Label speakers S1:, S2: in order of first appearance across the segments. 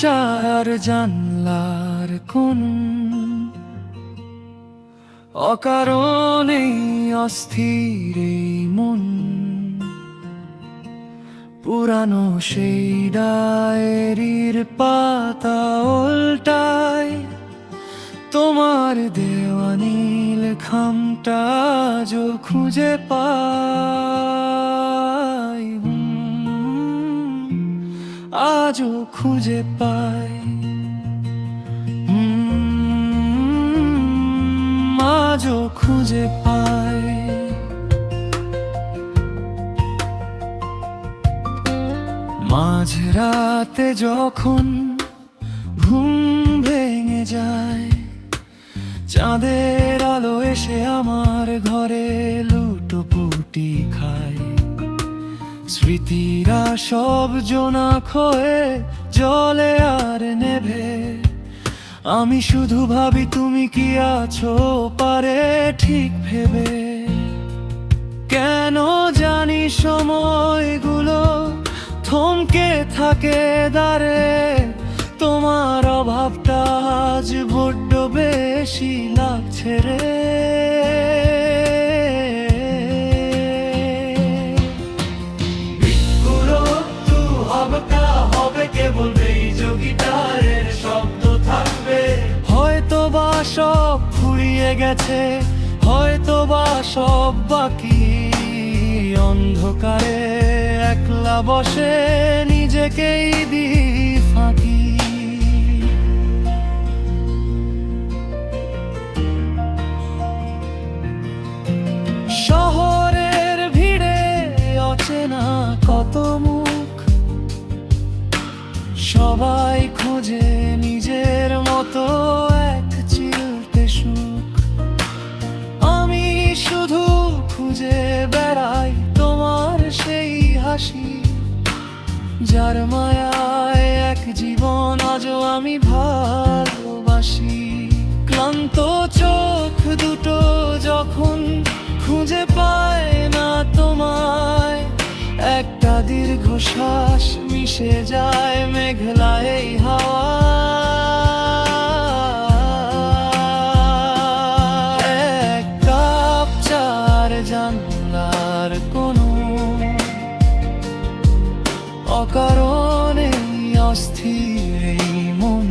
S1: চার জানলার কোন অকারণেই অস্থির এই মন, পুরানো সেই ডায়েরির পাতা উল্টায়, তোমার দেওয়া নীল খামটা আজও খুঁজে পাই, আজও খুঁজে পাই, আজও খুঁজে পাই। মাঝরাতে যখন ঘুম ভেঙে যায়, চাঁদের আলো এসে আমার ঘরে লুটোপুটি খায়, স্মৃতিরা সব জোনাক হয়ে জলে আর নেভে, আমি শুধু ভাবি তুমি কি আছো পারে ঠিক ভেবে। কেন জানি সময়গুলো থমকে থাকে দাঁড়ে, তোমার অভাবটা আজ বড্ড বেশি লাগছে রে। বিকুরত্তু হবটা হবে কেবল বেজো গিটারের শব্দ থাকবে, হয়তো বা সব ফুরিয়ে গেছে, হয়তো বা সব বাকি, অন্ধকারে একলা বসে নিজেকেই দি ফাঁকি। শহরের ভিড়ে অচেনা কত মুখ, সবাই খোঁজে নিজের মতো এক চিলতে সুখ, আমি শুধু খুঁজে বেড়াই তোমার সেই হাসি, যার মায়ায় এক জীবন আজও আমি ভালোবাসি। ক্লান্ত চোখ দুটো যখন খুঁজে পায় না তোমায়, একটা দীর্ঘশ্বাস মিশে যায় মেঘলা এই হাওয়া, এক কাপ চার জানলার কোনো অকারণে অস্থির এই মন,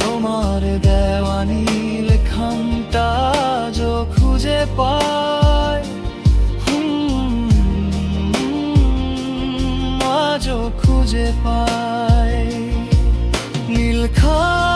S1: তোমার দেওয়া নীল খামটা আজও খুঁজে পায়, আজও খুঁজে পায়। নীল খাম